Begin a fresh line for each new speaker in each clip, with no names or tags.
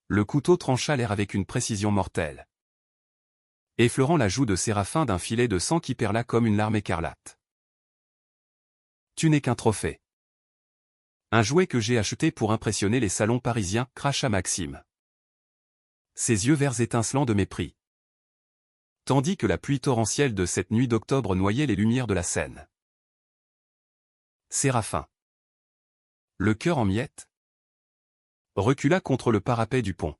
Le couteau trancha l'air avec une précision mortelle, effleurant la joue de Séraphin d'un filet de sang qui perla comme une larme écarlate. Tu n'es qu'un trophée. Un jouet que j'ai acheté pour impressionner les salons parisiens, cracha Maxime. Ses yeux verts étincelants de mépris. Tandis que la pluie torrentielle de cette nuit d'octobre noyait les lumières de la Seine. Séraphin, le cœur en miettes, recula contre le parapet du pont,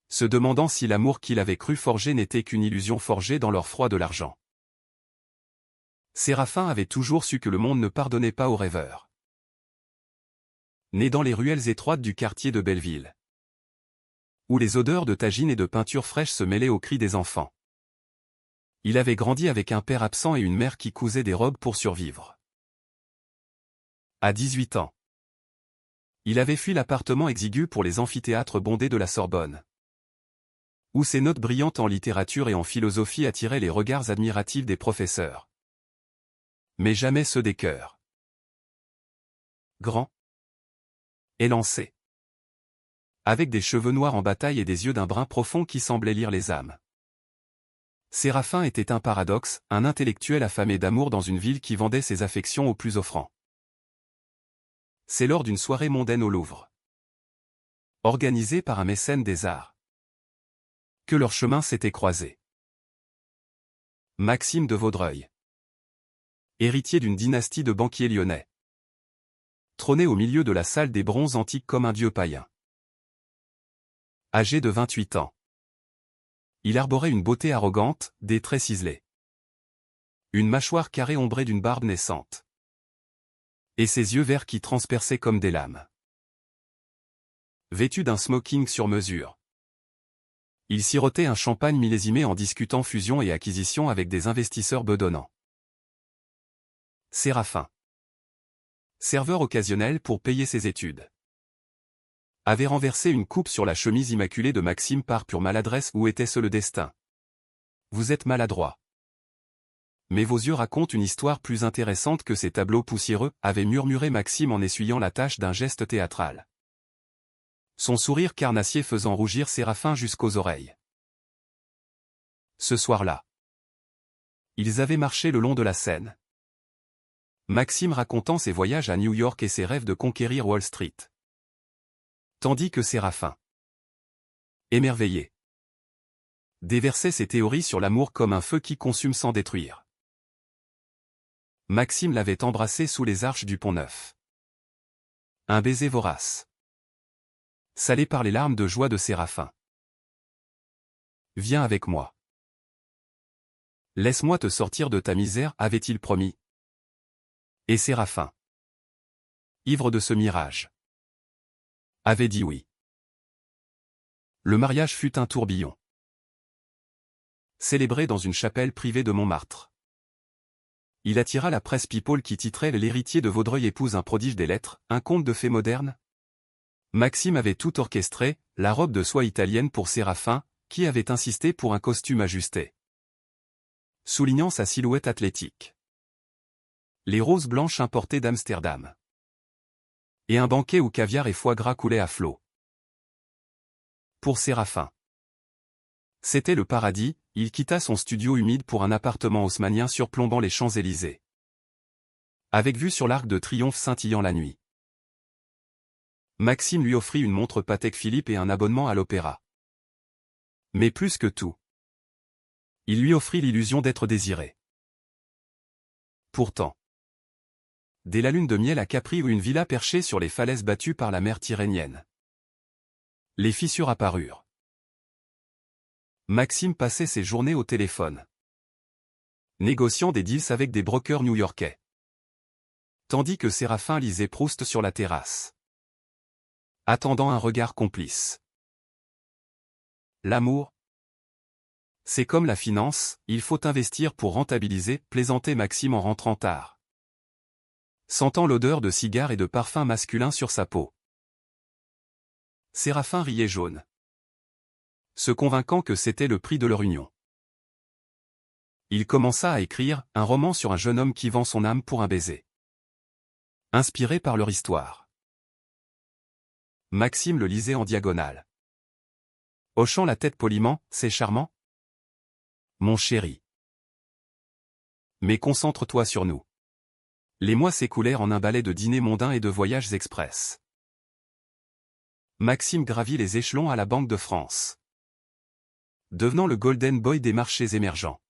se demandant si l'amour qu'il avait cru forger n'était qu'une illusion forgée dans l'or froid de l'argent. Séraphin avait toujours su que le monde ne pardonnait pas aux rêveurs. Né dans les ruelles étroites du quartier de Belleville, où les odeurs de tagine et de peinture fraîche se mêlaient aux cris des enfants. Il avait grandi avec un père absent et une mère qui cousait des robes pour survivre. À 18 ans, il avait fui l'appartement exigu pour les amphithéâtres bondés de la Sorbonne, où ses notes brillantes en littérature et en philosophie attiraient les regards admiratifs des professeurs. Mais jamais ceux des cœurs. Grand, élancé, avec des cheveux noirs en bataille et des yeux d'un brun profond qui semblaient lire les âmes. Séraphin était un paradoxe, un intellectuel affamé d'amour dans une ville qui vendait ses affections aux plus offrants. C'est lors d'une soirée mondaine au Louvre, organisée par un mécène des arts, que leurs chemins s'étaient croisés. Maxime de Vaudreuil, héritier d'une dynastie de banquiers lyonnais, trônait au milieu de la salle des bronzes antiques comme un dieu païen. Âgé de 28 ans, il arborait une beauté arrogante, des traits ciselés, une mâchoire carrée ombrée d'une barbe naissante, et ses yeux verts qui transperçaient comme des lames. Vêtu d'un smoking sur mesure, il sirotait un champagne millésimé en discutant fusion et acquisition avec des investisseurs bedonnants. Séraphin, serveur occasionnel pour payer ses études, avait renversé une coupe sur la chemise immaculée de Maxime par pure maladresse. Ou était-ce le destin? Vous êtes maladroit. Mais vos yeux racontent une histoire plus intéressante que ces tableaux poussiéreux, avait murmuré Maxime en essuyant la tache d'un geste théâtral, son sourire carnassier faisant rougir Séraphin jusqu'aux oreilles. Ce soir-là, ils avaient marché le long de la Seine, Maxime racontant ses voyages à New York et ses rêves de conquérir Wall Street, tandis que Séraphin, émerveillé, déversait ses théories sur l'amour comme un feu qui consume sans détruire. Maxime l'avait embrassé sous les arches du Pont-Neuf. Un baiser vorace, salé par les larmes de joie de Séraphin. Viens avec moi. Laisse-moi te sortir de ta misère, avait-il promis. Et Séraphin, ivre de ce mirage, avait dit oui. Le mariage fut un tourbillon, célébré dans une chapelle privée de Montmartre. Il attira la presse people qui titrait « L'héritier de Vaudreuil épouse un prodige des lettres, un conte de fées modernes ». Maxime avait tout orchestré, la robe de soie italienne pour Séraphin, qui avait insisté pour un costume ajusté, soulignant sa silhouette athlétique. Les roses blanches importées d'Amsterdam. Et un banquet où caviar et foie gras coulaient à flots. Pour Séraphin, c'était le paradis. Il quitta son studio humide pour un appartement haussmannien surplombant les Champs-Élysées, avec vue sur l'Arc de Triomphe scintillant la nuit. Maxime lui offrit une montre Patek Philippe et un abonnement à l'opéra. Mais plus que tout, il lui offrit l'illusion d'être désiré. Pourtant, dès la lune de miel à Capri ou une villa perchée sur les falaises battues par la mer Tyrrhénienne, les fissures apparurent. Maxime passait ses journées au téléphone, négociant des deals avec des brokers new-yorkais, tandis que Séraphin lisait Proust sur la terrasse, attendant un regard complice. L'amour, c'est comme la finance, il faut investir pour rentabiliser, plaisantait Maxime en rentrant tard, sentant l'odeur de cigares et de parfum masculin sur sa peau. Séraphin riait jaune, se convainquant que c'était le prix de leur union. Il commença à écrire un roman sur un jeune homme qui vend son âme pour un baiser, inspiré par leur histoire. Maxime le lisait en diagonale. Hochant la tête poliment, c'est charmant. Mon chéri. Mais concentre-toi sur nous. Les mois s'écoulèrent en un balai de dîners mondains et de voyages express. Maxime gravit les échelons à la Banque de France, devenant le golden boy des marchés émergents.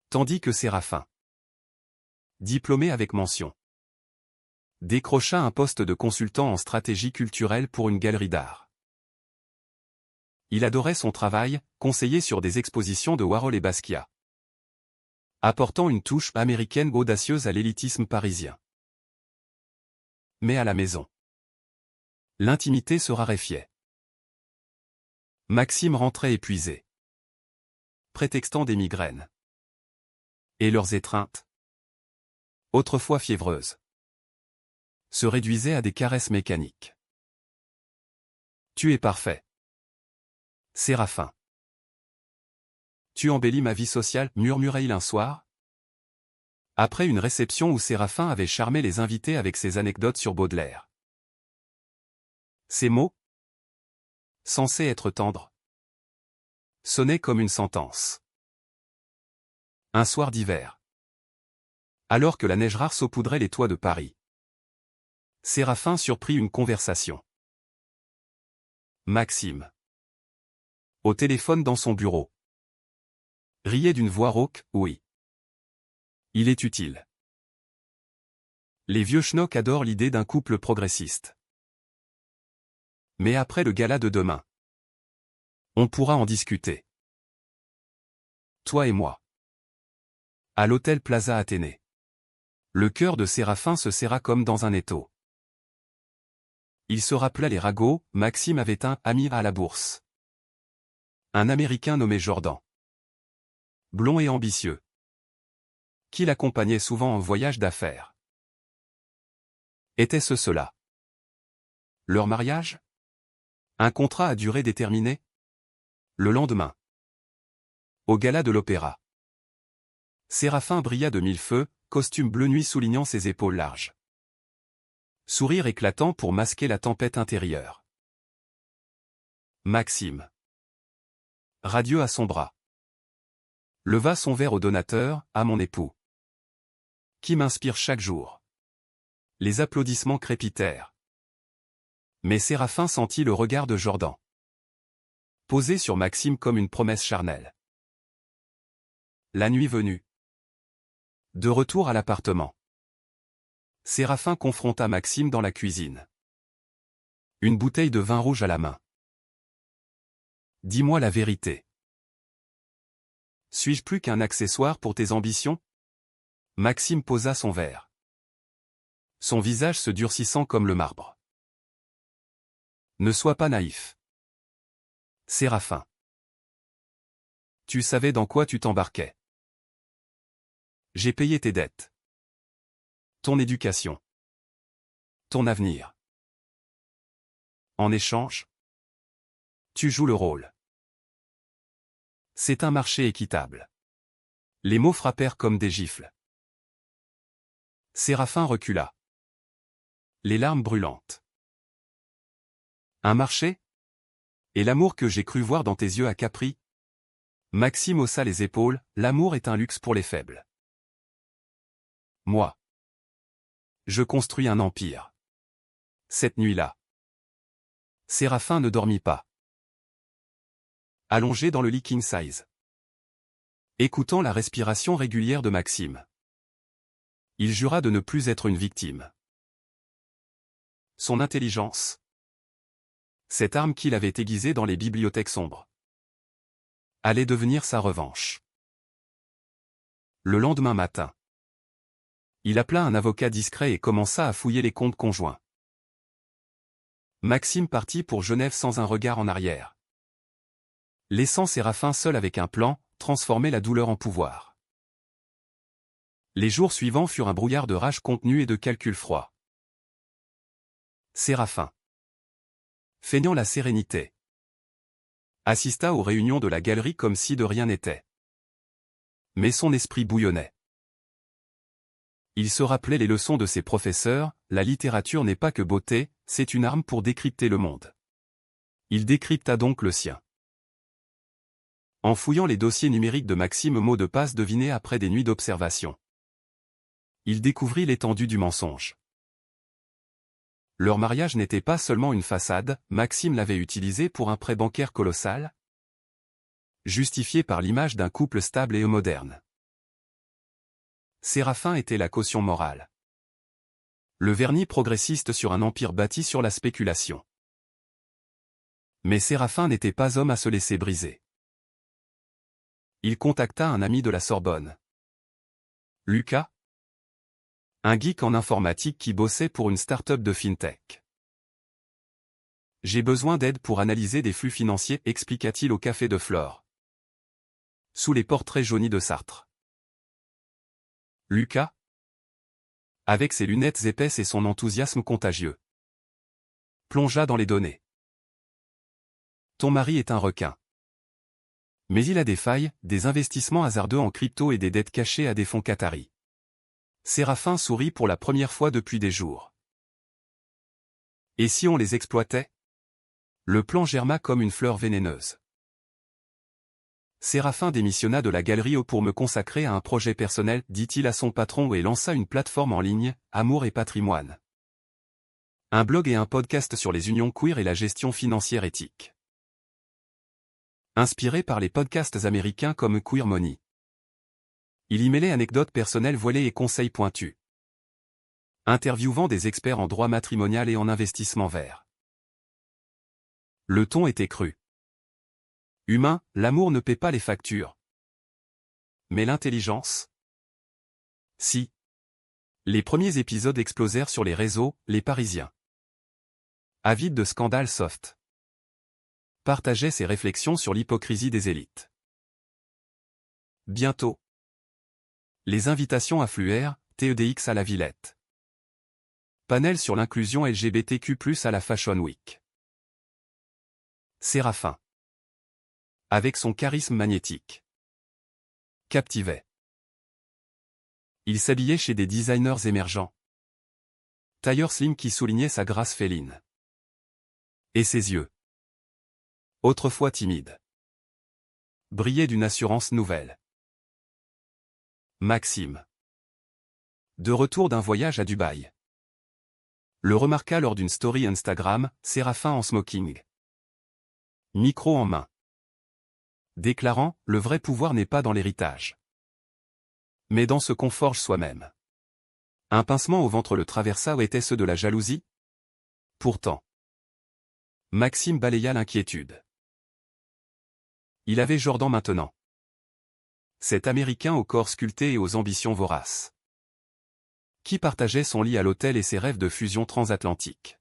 Tandis que Séraphin, diplômé avec mention, décrocha un poste de consultant en stratégie culturelle pour une galerie d'art. Il adorait son travail, conseiller sur des expositions de Warhol et Basquiat, apportant une touche américaine audacieuse à l'élitisme parisien. Mais à la maison, l'intimité se raréfiait. Maxime rentrait épuisé, prétextant des migraines. Et leurs étreintes, autrefois fiévreuses, se réduisaient à des caresses mécaniques. Tu es parfait, Séraphin. Tu embellis ma vie sociale, murmurait-il un soir. Après une réception où Séraphin avait charmé les invités avec ses anecdotes sur Baudelaire. Ces mots, censés être tendres, sonnaient comme une sentence. Un soir d'hiver, alors que la neige rare saupoudrait les toits de Paris, Séraphin surprit une conversation. Maxime, au téléphone dans son bureau, riait d'une voix rauque, oui. Il est utile. Les vieux schnocks adorent l'idée d'un couple progressiste. Mais après le gala de demain, on pourra en discuter. Toi et moi. À l'hôtel Plaza Athénée. Le cœur de Séraphin se serra comme dans un étau. Il se rappela les ragots, Maxime avait un ami à la bourse. Un Américain nommé Jordan. Blond et ambitieux. Qui l'accompagnait souvent en voyage d'affaires. Était-ce cela? Leur mariage? Un contrat à durée déterminée? Le lendemain, au gala de l'opéra, Séraphin brilla de mille feux, costume bleu nuit soulignant ses épaules larges. Sourire éclatant pour masquer la tempête intérieure. Maxime, radieux à son bras, leva son verre au donateur, à mon époux, qui m'inspire chaque jour. Les applaudissements crépitèrent. Mais Séraphin sentit le regard de Jordan, posé sur Maxime comme une promesse charnelle. La nuit venue, de retour à l'appartement, Séraphin confronta Maxime dans la cuisine. Une bouteille de vin rouge à la main. Dis-moi la vérité. Suis-je plus qu'un accessoire pour tes ambitions? Maxime posa son verre, son visage se durcissant comme le marbre. Ne sois pas naïf, Séraphin. Tu savais dans quoi tu t'embarquais. J'ai payé tes dettes, ton éducation, ton avenir. En échange, tu joues le rôle. C'est un marché équitable. Les mots frappèrent comme des gifles. Séraphin recula, les larmes brûlantes. Un marché? Et l'amour que j'ai cru voir dans tes yeux à Capri? Maxime haussa les épaules, l'amour est un luxe pour les faibles. Moi, je construis un empire. Cette nuit-là, Séraphin ne dormit pas. Allongé dans le lit king size, écoutant la respiration régulière de Maxime, il jura de ne plus être une victime. Son intelligence, cette arme qu'il avait aiguisée dans les bibliothèques sombres, allait devenir sa revanche. Le lendemain matin, il appela un avocat discret et commença à fouiller les comptes conjoints. Maxime partit pour Genève sans un regard en arrière, laissant Séraphin seul avec un plan, transformer la douleur en pouvoir. Les jours suivants furent un brouillard de rage contenue et de calcul froid. Séraphin, feignant la sérénité, assista aux réunions de la galerie comme si de rien n'était. Mais son esprit bouillonnait. Il se rappelait les leçons de ses professeurs, la littérature n'est pas que beauté, c'est une arme pour décrypter le monde. Il décrypta donc le sien. En fouillant les dossiers numériques de Maxime, mot de passe deviné après des nuits d'observation. Il découvrit l'étendue du mensonge. Leur mariage n'était pas seulement une façade, Maxime l'avait utilisé pour un prêt bancaire colossal, justifié par l'image d'un couple stable et moderne. Séraphin était la caution morale. Le vernis progressiste sur un empire bâti sur la spéculation. Mais Séraphin n'était pas homme à se laisser briser. Il contacta un ami de la Sorbonne. Lucas, un geek en informatique qui bossait pour une start-up de fintech. J'ai besoin d'aide pour analyser des flux financiers, expliqua-t-il au café de Flore. Sous les portraits jaunis de Sartre. Lucas, avec ses lunettes épaisses et son enthousiasme contagieux, plongea dans les données. Ton mari est un requin. Mais il a des failles, des investissements hasardeux en crypto et des dettes cachées à des fonds qataris. Séraphin sourit pour la première fois depuis des jours. Et si on les exploitait? Le plan germa comme une fleur vénéneuse. Séraphin démissionna de la galerie pour me consacrer à un projet personnel, dit-il à son patron et lança une plateforme en ligne, Amour et Patrimoine. Un blog et un podcast sur les unions queer et la gestion financière éthique. Inspiré par les podcasts américains comme Queer Money. Il y mêlait anecdotes personnelles voilées et conseils pointus. Interviewant des experts en droit matrimonial et en investissement vert. Le ton était cru. Humain, l'amour ne paie pas les factures. Mais l'intelligence? Si. Les premiers épisodes explosèrent sur les réseaux, les Parisiens, avides de scandales soft, partageaient ses réflexions sur l'hypocrisie des élites. Bientôt. Les invitations affluèrent, TEDx à la Villette. Panel sur l'inclusion LGBTQ+, à la Fashion Week. Séraphin, avec son charisme magnétique, captivait. Il s'habillait chez des designers émergents. Tailleur slim qui soulignait sa grâce féline. Et ses yeux, autrefois timides, brillaient d'une assurance nouvelle. Maxime, de retour d'un voyage à Dubaï, le remarqua lors d'une story Instagram, Séraphin en smoking, micro en main, déclarant « Le vrai pouvoir n'est pas dans l'héritage, mais dans ce qu'on forge soi-même ». Un pincement au ventre le traversa. Ou était-ce de la jalousie? Pourtant, Maxime balaya l'inquiétude. Il avait Jordan maintenant. Cet Américain au corps sculpté et aux ambitions voraces, qui partageait son lit à l'hôtel et ses rêves de fusion transatlantique.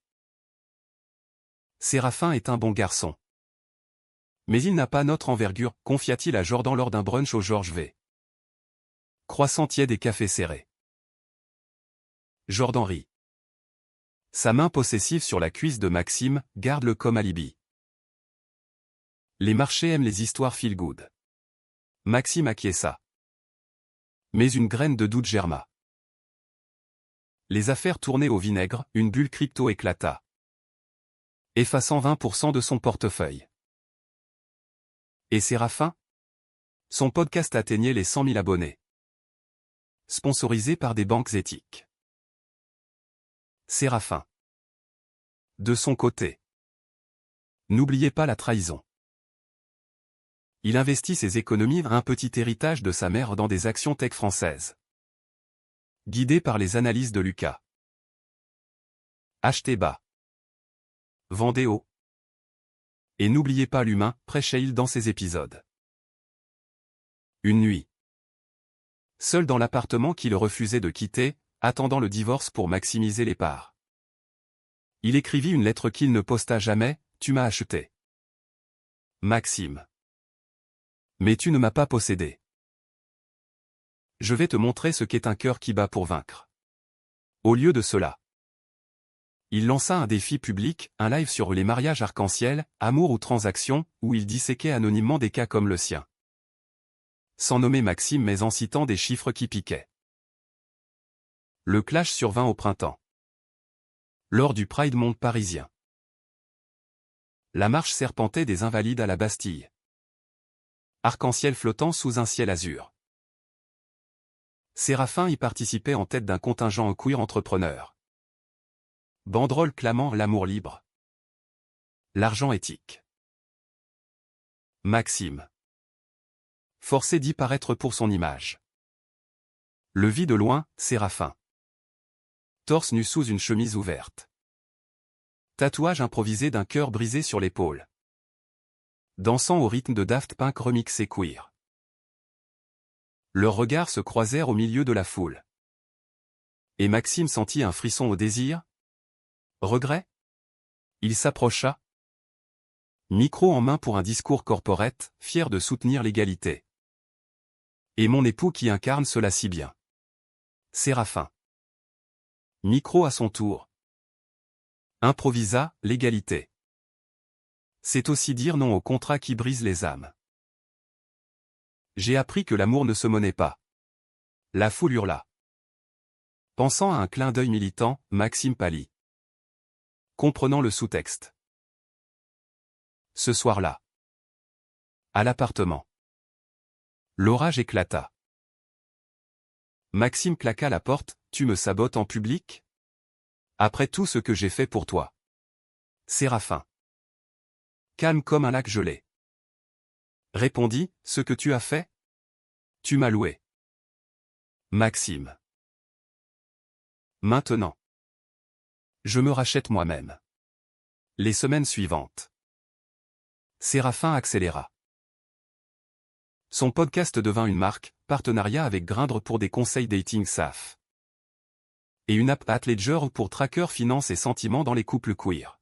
Séraphin est un bon garçon. Mais il n'a pas notre envergure, confia-t-il à Jordan lors d'un brunch au George V. Croissant tiède et café serré. Jordan rit. Sa main possessive sur la cuisse de Maxime, garde-le comme alibi. Les marchés aiment les histoires feel-good. Maxime acquiesça. Mais une graine de doute germa. Les affaires tournaient au vinaigre, une bulle crypto éclata, effaçant 20% de son portefeuille. Et Séraphin? Son podcast atteignait les 100 000 abonnés. Sponsorisé par des banques éthiques. Séraphin. De son côté. N'oubliez pas la trahison. Il investit ses économies, un petit héritage de sa mère, dans des actions tech françaises. Guidé par les analyses de Lucas. Achetez bas. Vendez haut. Et n'oubliez pas l'humain, prêchait-il dans ses épisodes. Une nuit. Seul dans l'appartement qu'il refusait de quitter, attendant le divorce pour maximiser les parts. Il écrivit une lettre qu'il ne posta jamais, « Tu m'as acheté. Maxime. Mais tu ne m'as pas possédé. Je vais te montrer ce qu'est un cœur qui bat pour vaincre. » Au lieu de cela, il lança un défi public, un live sur les mariages arc-en-ciel, amour ou transaction, où il disséquait anonymement des cas comme le sien. Sans nommer Maxime mais en citant des chiffres qui piquaient. Le clash survint au printemps. Lors du Pride Month parisien. La marche serpentait des Invalides à la Bastille. arc-en-ciel flottant sous un ciel azur. Séraphin y participait en tête d'un contingent queer entrepreneur. Banderole clamant l'amour libre. L'argent éthique. Maxime. Forcé d'y paraître pour son image. Le vit de loin, Séraphin. Torse nu sous une chemise ouverte. Tatouage improvisé d'un cœur brisé sur l'épaule. Dansant au rythme de Daft Punk remixé queer. Leurs regards se croisèrent au milieu de la foule. Et Maxime sentit un frisson au désir. Regret? Il s'approcha. Micro en main pour un discours corporate, fier de soutenir l'égalité. Et mon époux qui incarne cela si bien. Séraphin. Micro à son tour. Improvisa, l'égalité. C'est aussi dire non au contrat qui brise les âmes. J'ai appris que l'amour ne se monnaie pas. La foule hurla. Pensant à un clin d'œil militant, Maxime pâlit. Comprenant le sous-texte. Ce soir-là. À l'appartement. L'orage éclata. Maxime claqua la porte. Tu me sabotes en public? Après tout ce que j'ai fait pour toi. Séraphin. Calme comme un lac gelé. Répondit, ce que tu as fait? Tu m'as loué. Maxime. Maintenant. Je me rachète moi-même. Les semaines suivantes. Séraphin accéléra. Son podcast devint une marque, partenariat avec Grindr pour des conseils dating SAF. Et une app Atledger pour tracker finances et sentiments dans les couples queer.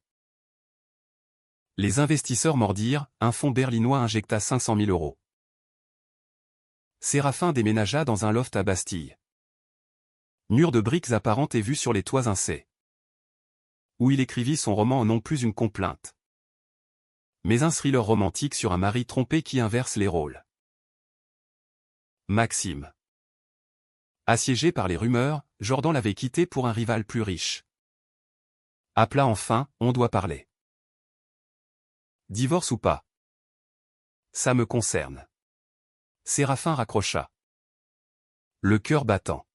Les investisseurs mordirent, un fonds berlinois injecta 500 000 €. Séraphin déménagea dans un loft à Bastille. Mur de briques apparentes et vue sur les toits incés. Où il écrivit son roman non plus une complainte. Mais un thriller romantique sur un mari trompé qui inverse les rôles. Maxime. Assiégé par les rumeurs, Jordan l'avait quitté pour un rival plus riche. Appela enfin, on doit parler. Divorce ou pas? Ça me concerne. Séraphin raccrocha. Le cœur battant.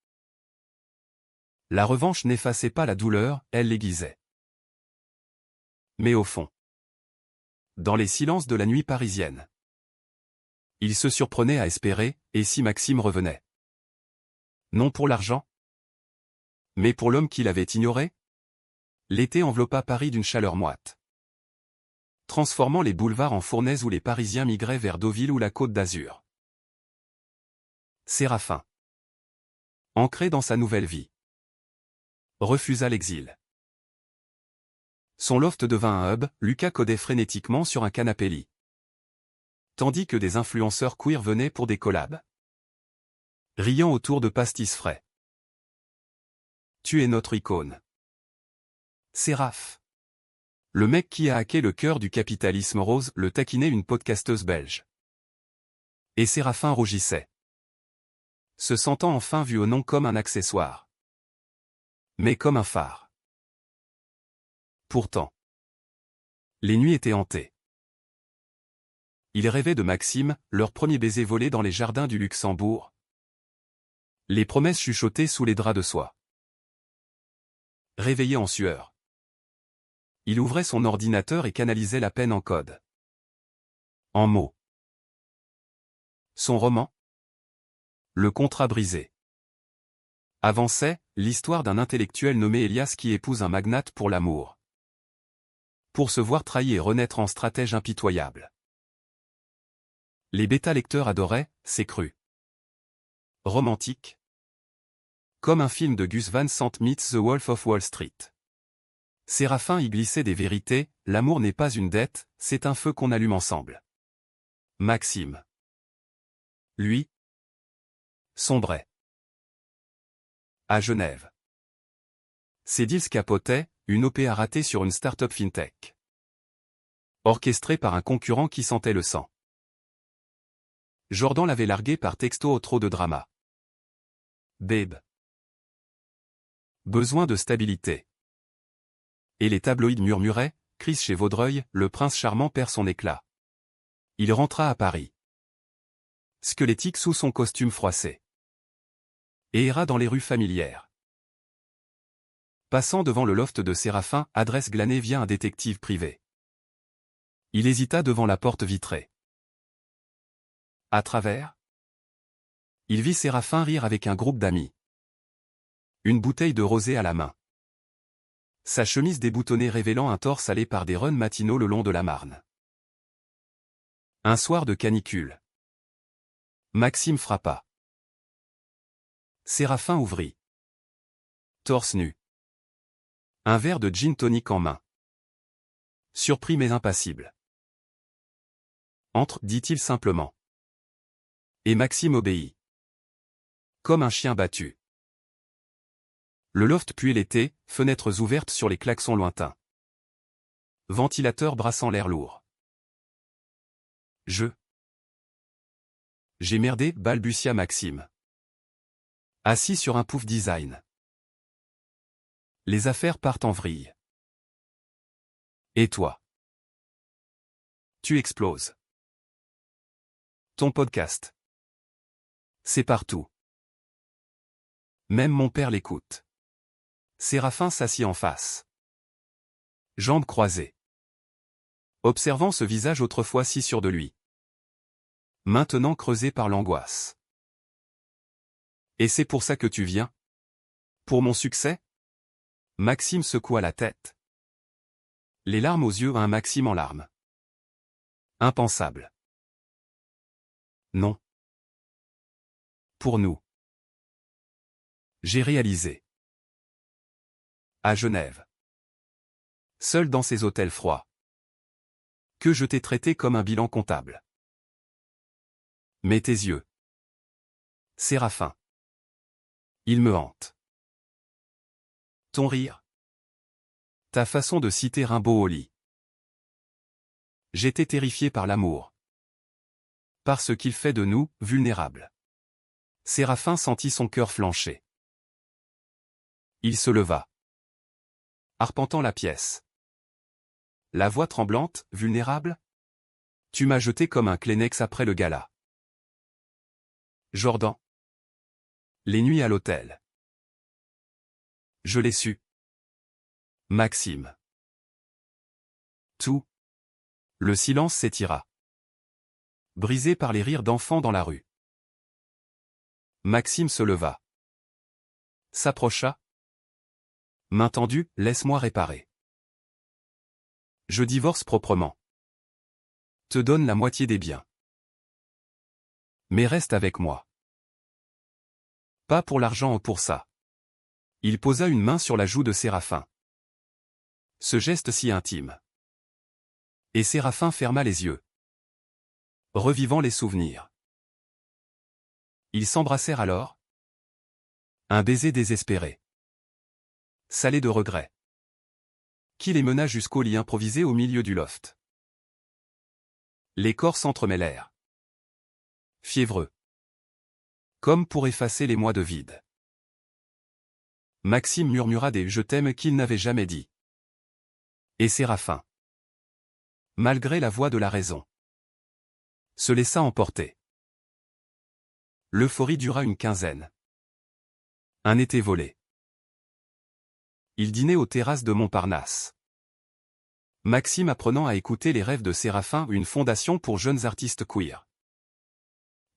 La revanche n'effaçait pas la douleur, elle l'aiguisait. Mais au fond. Dans les silences de la nuit parisienne. Il se surprenait à espérer, et si Maxime revenait? Non pour l'argent? Mais pour l'homme qu'il avait ignoré? L'été enveloppa Paris d'une chaleur moite. Transformant les boulevards en fournaises où les Parisiens migraient vers Deauville ou la Côte d'Azur. Séraphin. Ancré dans sa nouvelle vie. Refusa l'exil. Son loft devint un hub, Lucas codait frénétiquement sur un canapé-lit. Tandis que des influenceurs queer venaient pour des collabs. Riant autour de pastis frais. Tu es notre icône. Séraph. Le mec qui a hacké le cœur du capitalisme rose, le taquinait une podcasteuse belge. Et Séraphin rougissait. Se sentant enfin vu au non comme un accessoire. Mais comme un phare. Pourtant. Les nuits étaient hantées. Il rêvait de Maxime, leur premier baiser volé dans les jardins du Luxembourg. Les promesses chuchotées sous les draps de soie. Réveillé en sueur. Il ouvrait son ordinateur et canalisait la peine en code. En mots. Son roman. Le contrat brisé. Avançait, l'histoire d'un intellectuel nommé Elias qui épouse un magnate pour l'amour. Pour se voir trahi et renaître en stratège impitoyable. Les bêta-lecteurs adoraient, c'est cru. Romantique. Comme un film de Gus Van Sant meets The Wolf of Wall Street. Séraphin y glissait des vérités, l'amour n'est pas une dette, c'est un feu qu'on allume ensemble. Maxime. Lui. Sombrait. À Genève. Ses deals capotaient, une OPA ratée sur une start-up fintech. Orchestrée par un concurrent qui sentait le sang. Jordan l'avait largué par texto au trop de drama. Babe. Besoin de stabilité. Et les tabloïds murmuraient, crise chez Vaudreuil, le prince charmant perd son éclat. Il rentra à Paris. squelettique sous son costume froissé. Et erra dans les rues familières. Passant devant le loft de Séraphin, adresse glanée via un détective privé. Il hésita devant la porte vitrée. À travers, il vit Séraphin rire avec un groupe d'amis. Une bouteille de rosé à la main. Sa chemise déboutonnée révélant un torse allé par des runs matinaux le long de la Marne. Un soir de canicule. Maxime frappa. Séraphin ouvrit. Torse nu. Un verre de gin tonic en main. Surpris mais impassible. Entre, dit-il simplement. Et Maxime obéit. Comme un chien battu. Le loft puait l'été, fenêtres ouvertes sur les klaxons lointains. Ventilateur brassant l'air lourd. J'ai merdé, balbutia Maxime. Assis sur un pouf design. Les affaires partent en vrille. Et toi? Tu exploses. Ton podcast. C'est partout. Même mon père l'écoute. Séraphin s'assit en face. Jambes croisées. Observant ce visage autrefois si sûr de lui. Maintenant creusé par l'angoisse. Et c'est pour ça que tu viens? Pour mon succès? Maxime secoua la tête. Les larmes aux yeux, un Maxime en larmes. Impensable. Non. Pour nous. J'ai réalisé. À Genève. Seul dans ces hôtels froids. Que je t'ai traité comme un bilan comptable. Mais tes yeux. Séraphin. Ils me hantent. Ton rire. Ta façon de citer Rimbaud au lit. J'étais terrifié par l'amour. Par ce qu'il fait de nous, vulnérables. Séraphin sentit son cœur flancher. Il se leva. Arpentant la pièce. La voix tremblante, vulnérable? Tu m'as jeté comme un Kleenex après le gala. Jordan. Les nuits à l'hôtel. Je l'ai su. Maxime. Tout. Le silence s'étira. Brisé par les rires d'enfants dans la rue. Maxime se leva. S'approcha. Main tendue, laisse-moi réparer. Je divorce proprement. Te donne la moitié des biens. Mais reste avec moi. Pas pour l'argent ou pour ça. Il posa une main sur la joue de Séraphin. Ce geste si intime. Et Séraphin ferma les yeux. Revivant les souvenirs. Ils s'embrassèrent alors. Un baiser désespéré. Salé de regret. Qui les mena jusqu'au lit improvisé au milieu du loft. Les corps s'entremêlèrent. Fiévreux. Comme pour effacer les mois de vide. Maxime murmura des « je t'aime » qu'il n'avait jamais dit. Et Séraphin. Malgré la voix de la raison. Se laissa emporter. L'euphorie dura une quinzaine. Un été volé. Il dînait aux terrasses de Montparnasse. Maxime apprenant à écouter les rêves de Séraphin, une fondation pour jeunes artistes queer.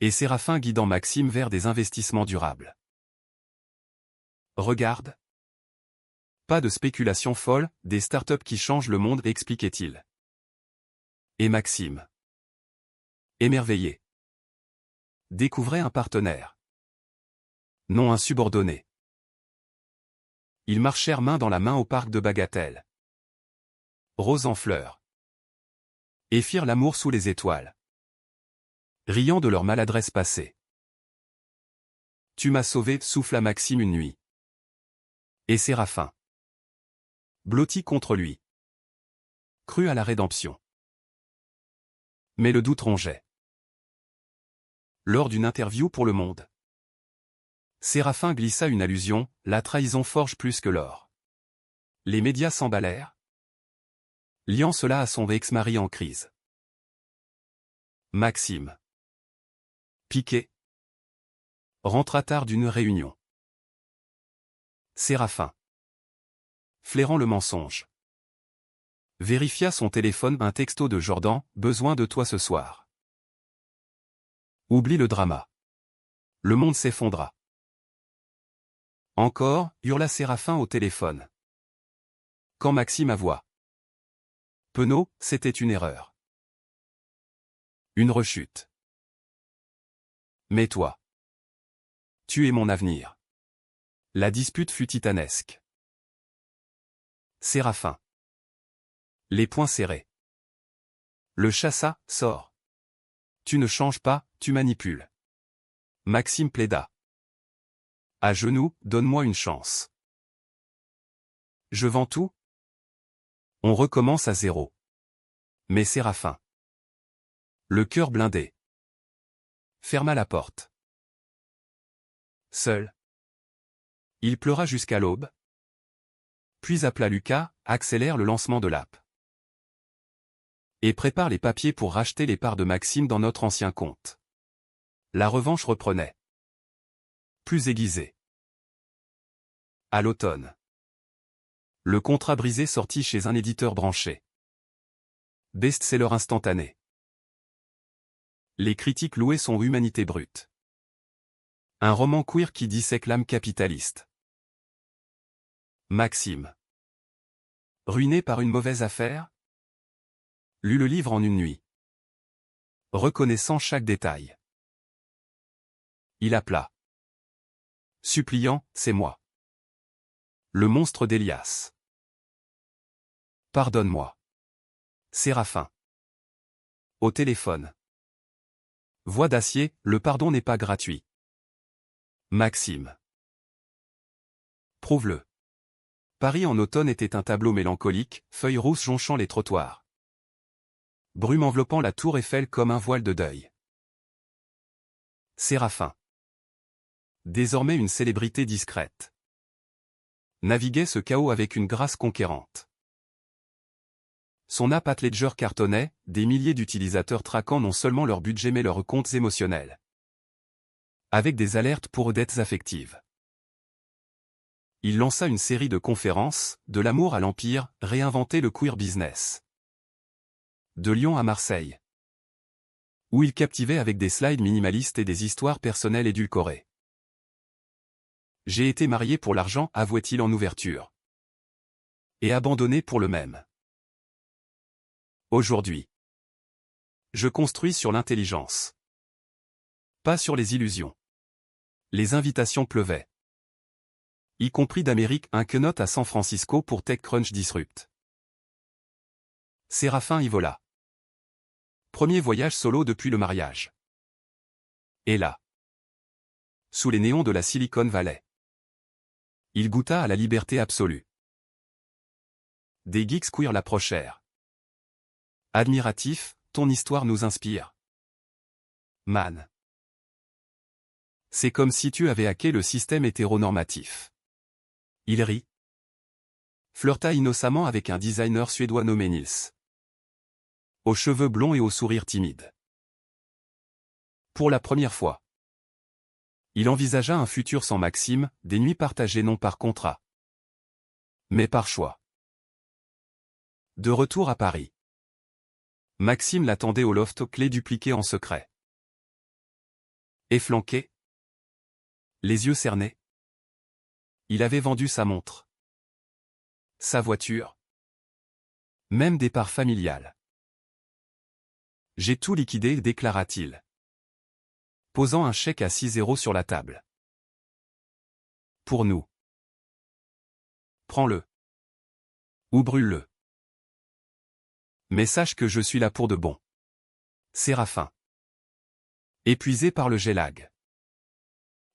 Et Séraphin guidant Maxime vers des investissements durables. Regarde. Pas de spéculation folle, des startups qui changent le monde, expliquait-il. Et Maxime. Émerveillé. Découvrait un partenaire. Non un subordonné. Ils marchèrent main dans la main au parc de Bagatelle. Rose en fleurs. Et firent l'amour sous les étoiles. Riant de leur maladresse passée. Tu m'as sauvé, souffla Maxime une nuit. Et Séraphin. Blotti contre lui. Crut à la rédemption. Mais le doute rongeait. Lors d'une interview pour Le Monde. Séraphin glissa une allusion, la trahison forge plus que l'or. Les médias s'emballèrent. Liant cela à son ex-mari en crise. Maxime. Piqué. Rentra tard d'une réunion. Séraphin. Flairant le mensonge. Vérifia son téléphone, un texto de Jordan, besoin de toi ce soir. Oublie le drama. Le monde s'effondra. Encore, hurla Séraphin au téléphone. Quand Maxime avoua. Penaud, c'était une erreur. Une rechute. Mais toi. Tu es mon avenir. La dispute fut titanesque. Séraphin. Les poings serrés. Le chassa, sort. Tu ne changes pas, tu manipules. Maxime plaida. À genoux, donne-moi une chance. Je vends tout. On recommence à zéro. Mais Séraphin. Le cœur blindé. Ferma la porte. Seul. Il pleura jusqu'à l'aube. Puis appela Lucas, accélère le lancement de l'app. Et prépare les papiers pour racheter les parts de Maxime dans notre ancien compte. La revanche reprenait. Plus aiguisée. À l'automne. Le contrat brisé sortit chez un éditeur branché. Best-seller instantané. Les critiques louaient son humanité brute. Un roman queer qui dissèque l'âme capitaliste. Maxime. Ruiné par une mauvaise affaire? Lut le livre en une nuit. Reconnaissant chaque détail. Il appela. Suppliant, c'est moi. Le monstre d'Elias. Pardonne-moi. Séraphin. Au téléphone. Voix d'acier, le pardon n'est pas gratuit. Maxime. Prouve-le. Paris en automne était un tableau mélancolique, feuilles rousses jonchant les trottoirs. Brume enveloppant la tour Eiffel comme un voile de deuil. Séraphin. Désormais une célébrité discrète. Naviguait ce chaos avec une grâce conquérante. Son app Ledger cartonnait, des milliers d'utilisateurs traquant non seulement leur budget mais leurs comptes émotionnels. Avec des alertes pour dettes affectives. Il lança une série de conférences, de l'amour à l'empire, réinventer le queer business. De Lyon à Marseille. Où il captivait avec des slides minimalistes et des histoires personnelles édulcorées. J'ai été marié pour l'argent, avouait-il en ouverture. Et abandonné pour le même. Aujourd'hui. Je construis sur l'intelligence. Pas sur les illusions. Les invitations pleuvaient. Y compris d'Amérique, un keynote à San Francisco pour TechCrunch Disrupt. Séraphin y vola. Premier voyage solo depuis le mariage. Et là. Sous les néons de la Silicon Valley. Il goûta à la liberté absolue. Des geeks queer l'approchèrent. Admiratif, ton histoire nous inspire. Man. C'est comme si tu avais hacké le système hétéronormatif. Il rit. Flirta innocemment avec un designer suédois nommé Nils. Aux cheveux blonds et au sourire timide. Pour la première fois. Il envisagea un futur sans Maxime, des nuits partagées non par contrat. Mais par choix. De retour à Paris. Maxime l'attendait au loft, clé dupliquée en secret. Efflanqué. Les yeux cernés. Il avait vendu sa montre. Sa voiture. Même des parts familiales. J'ai tout liquidé, déclara-t-il. Posant un chèque à 6 € sur la table. Pour nous. Prends-le. Ou brûle-le. Mais sache que je suis là pour de bon. Séraphin. Épuisé par le jet-lag.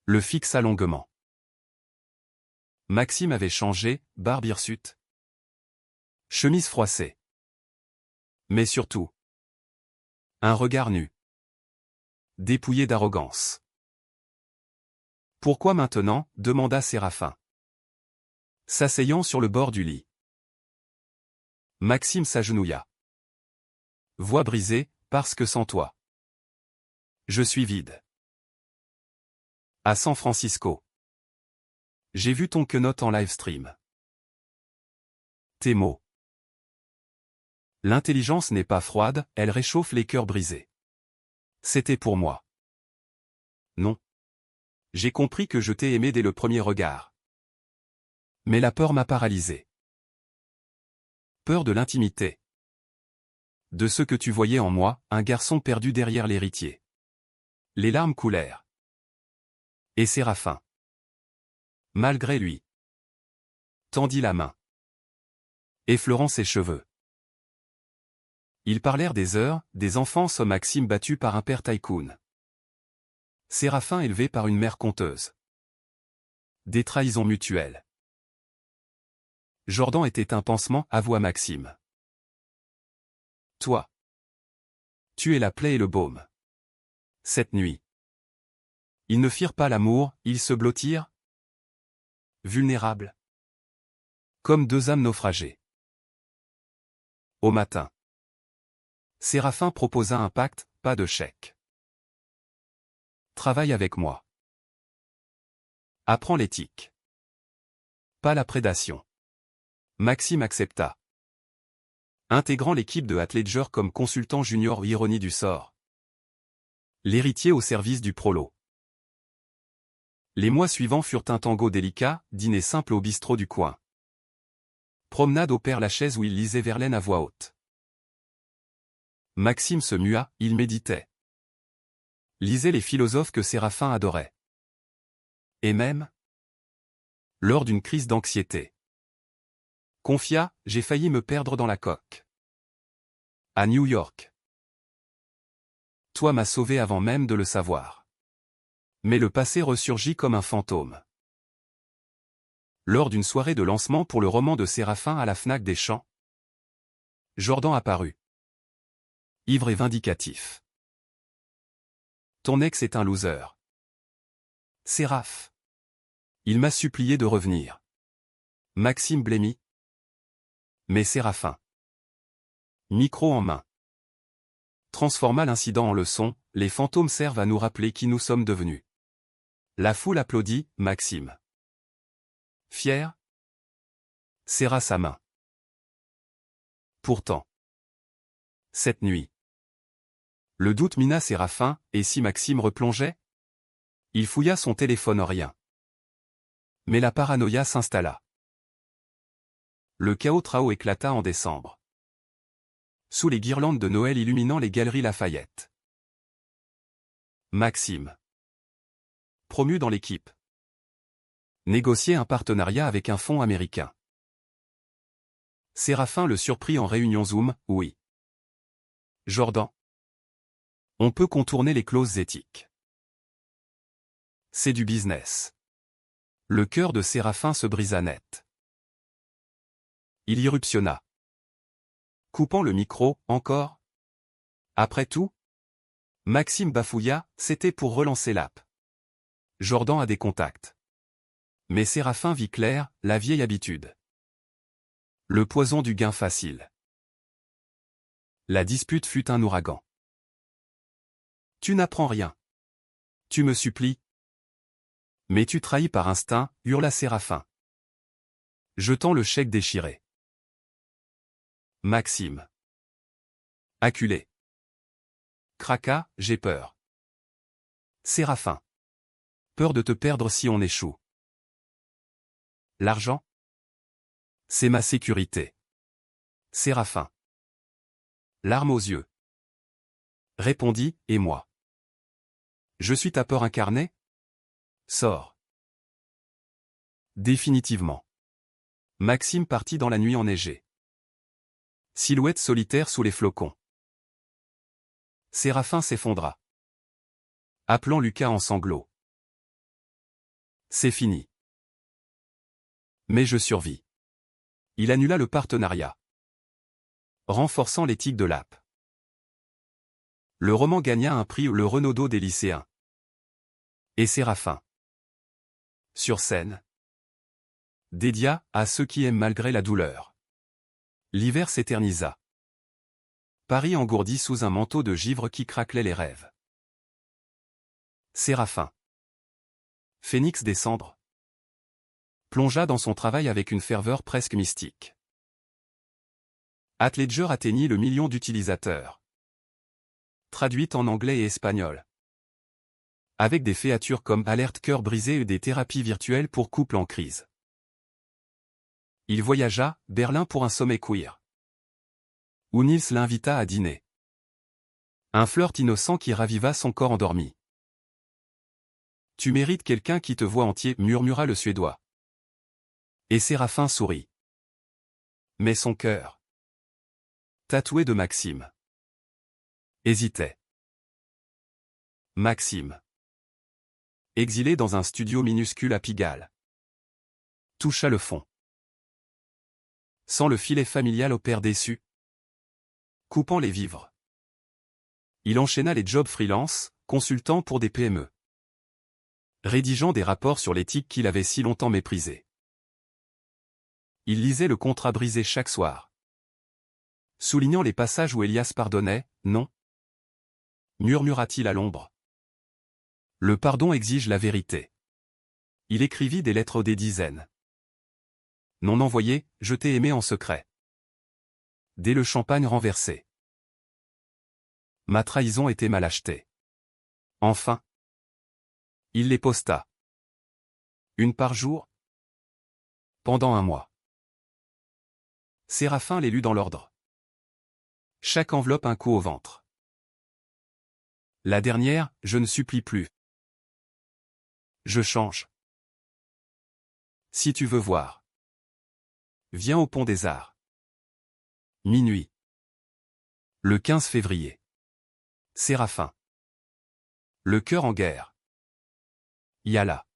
Le fixa longuement. Maxime avait changé, barbe hirsute. Chemise froissée. Mais surtout. Un regard nu. Dépouillé d'arrogance. Pourquoi maintenant, demanda Séraphin. S'asseyant sur le bord du lit. Maxime s'agenouilla. Voix brisée, parce que sans toi. Je suis vide. À San Francisco. J'ai vu ton keynote en live stream. Tes mots. L'intelligence n'est pas froide, elle réchauffe les cœurs brisés. C'était pour moi. Non. J'ai compris que je t'ai aimé dès le premier regard. Mais la peur m'a paralysé. Peur de l'intimité. De ce que tu voyais en moi, un garçon perdu derrière l'héritier. Les larmes coulèrent. Et Séraphin, malgré lui, tendit la main, effleurant ses cheveux. Ils parlèrent des heures, des enfances Maxime battu par un père tycoon. Séraphin élevé par une mère conteuse. Des trahisons mutuelles. Jordan était un pansement, avoua Maxime. Toi. Tu es la plaie et le baume. Cette nuit. Ils ne firent pas l'amour, ils se blottirent. Vulnérables. Comme deux âmes naufragées. Au matin. Séraphin proposa un pacte, pas de chèque. Travaille avec moi. Apprends l'éthique. Pas la prédation. Maxime accepta. Intégrant l'équipe de Athleisure comme consultant junior, ironie du sort. L'héritier au service du prolo. Les mois suivants furent un tango délicat, dîner simple au bistrot du coin. Promenade au Père-Lachaise où il lisait Verlaine à voix haute. Maxime se mua, il méditait. Lisait les philosophes que Séraphin adorait. Et même, lors d'une crise d'anxiété, confia, j'ai failli me perdre dans la coque. À New York. Toi m'as sauvé avant même de le savoir. Mais le passé ressurgit comme un fantôme. Lors d'une soirée de lancement pour le roman de Séraphin à la Fnac des Champs, Jordan apparut. Ivre et vindicatif. Ton ex est un loser. Séraph. Il m'a supplié de revenir. Maxime blêmit. Mais Séraphin, micro en main, transforma l'incident en leçon, les fantômes servent à nous rappeler qui nous sommes devenus. La foule applaudit, Maxime. Fier, serra sa main. Pourtant, cette nuit, le doute mina Séraphin, et si Maxime replongeait? Il fouilla son téléphone, rien. Mais la paranoïa s'installa. Le chaos trao éclata en décembre. Sous les guirlandes de Noël illuminant les galeries Lafayette. Maxime, promu dans l'équipe, négociait un partenariat avec un fonds américain. Séraphin le surprit en réunion Zoom, oui. Jordan. On peut contourner les clauses éthiques. C'est du business. Le cœur de Séraphin se brisa net. Il irruptionna. Coupant le micro, encore? Après tout? Maxime bafouilla, c'était pour relancer l'app. Jordan a des contacts. Mais Séraphin vit clair, la vieille habitude. Le poison du gain facile. La dispute fut un ouragan. Tu n'apprends rien. Tu me supplies. Mais tu trahis par instinct, hurla Séraphin, jetant le chèque déchiré. Maxime. Acculé. Craqua, j'ai peur. Séraphin. Peur de te perdre si on échoue. L'argent? C'est ma sécurité. Séraphin. Larmes aux yeux. Répondit, et moi? Je suis ta peur incarnée? Sors. Définitivement. Maxime partit dans la nuit enneigée. Silhouette solitaire sous les flocons. Séraphin s'effondra, appelant Lucas en sanglots. C'est fini. Mais je survis. Il annula le partenariat, renforçant l'éthique de l'app. Le roman gagna un prix, le Renaudot des lycéens. Et Séraphin, sur scène, dédia à ceux qui aiment malgré la douleur. L'hiver s'éternisa. Paris engourdi sous un manteau de givre qui craquelait les rêves. Séraphin. Phénix descendre. Plongea dans son travail avec une ferveur presque mystique. Ledger atteignit le million d'utilisateurs. Traduite en anglais et espagnol. Avec des féatures comme alerte cœur brisé et des thérapies virtuelles pour couples en crise. Il voyagea, Berlin pour un sommet queer. Où Nils l'invita à dîner. Un flirt innocent qui raviva son corps endormi. Tu mérites quelqu'un qui te voit entier, murmura le Suédois. Et Séraphin sourit. Mais son cœur, tatoué de Maxime, hésitait. Maxime, exilé dans un studio minuscule à Pigalle, toucha le fond. Sans le filet familial au père déçu, coupant les vivres. Il enchaîna les jobs freelance, consultant pour des PME. Rédigeant des rapports sur l'éthique qu'il avait si longtemps méprisée. Il lisait le contrat brisé chaque soir. Soulignant les passages où Elias pardonnait, non. Murmura-t-il à l'ombre. Le pardon exige la vérité. Il écrivit des lettres des dizaines. Non envoyé, je t'ai aimé en secret. Dès le champagne renversé. Ma trahison était mal achetée. Enfin. Il les posta. Une par jour. Pendant un mois. Séraphin les lut dans l'ordre. Chaque enveloppe un coup au ventre. La dernière, je ne supplie plus. Je change. Si tu veux voir. Viens au Pont des Arts. Minuit. Le 15 février. Séraphin. Le cœur en guerre. Yala.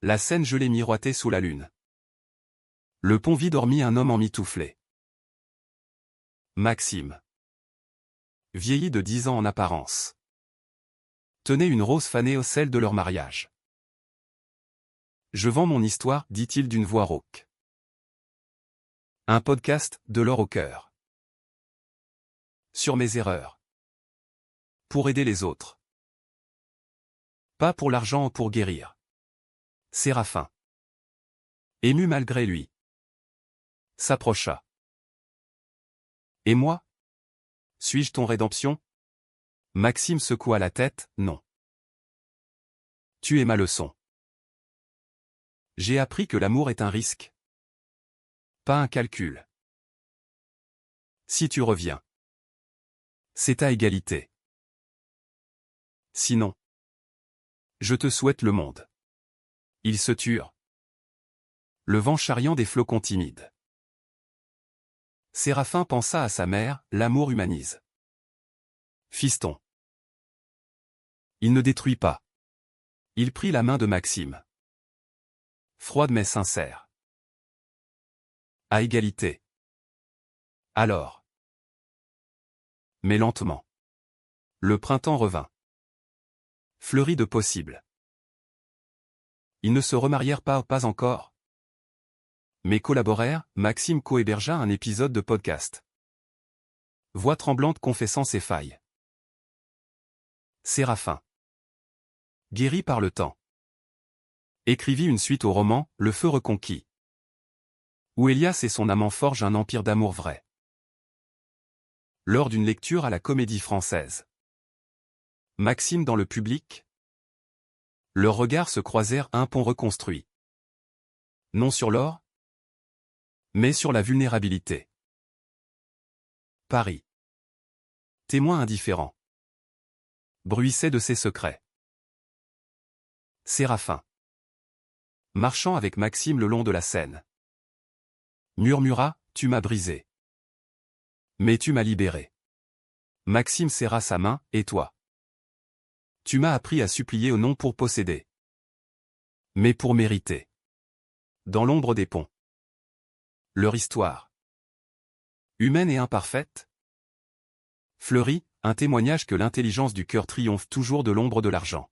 La scène gelée miroitait sous la lune. Le pont vide dormit un homme emmitouflé. Maxime. Vieilli de 10 ans en apparence. Tenait une rose fanée au sel de leur mariage. Je vends mon histoire, dit-il d'une voix rauque. Un podcast de l'or au cœur. Sur mes erreurs. Pour aider les autres. Pas pour l'argent ou pour guérir. Séraphin. Ému malgré lui. S'approcha. Et moi? Suis-je ton rédemption? Maxime secoua la tête, non. Tu es ma leçon. J'ai appris que l'amour est un risque. Pas un calcul. Si tu reviens. C'est à égalité. Sinon. Je te souhaite le monde. Ils se turent. Le vent charriant des flocons timides. Séraphin pensa à sa mère, l'amour humanise. Fiston. Il ne détruit pas. Il prit la main de Maxime. Froide mais sincère. À égalité. Alors. Mais lentement. Le printemps revint. Fleuri de possibles. Ils ne se remarièrent pas encore. Mais collaborèrent, Maxime co-hébergea un épisode de podcast. Voix tremblante confessant ses failles. Séraphin. Guéri par le temps. Écrivit une suite au roman, Le feu reconquis. Où Elias et son amant forgent un empire d'amour vrai. Lors d'une lecture à la Comédie Française. Maxime dans le public. Leurs regards se croisèrent, un pont reconstruit. Non sur l'or, mais sur la vulnérabilité. Paris. Témoin indifférent. Bruissait de ses secrets. Séraphin. Marchant avec Maxime le long de la Seine. Murmura, tu m'as brisé. Mais tu m'as libéré. Maxime serra sa main, et toi? Tu m'as appris à supplier au non pour posséder. Mais pour mériter. Dans l'ombre des ponts. Leur histoire. Humaine et imparfaite. Fleurie, un témoignage que l'intelligence du cœur triomphe toujours de l'ombre de l'argent.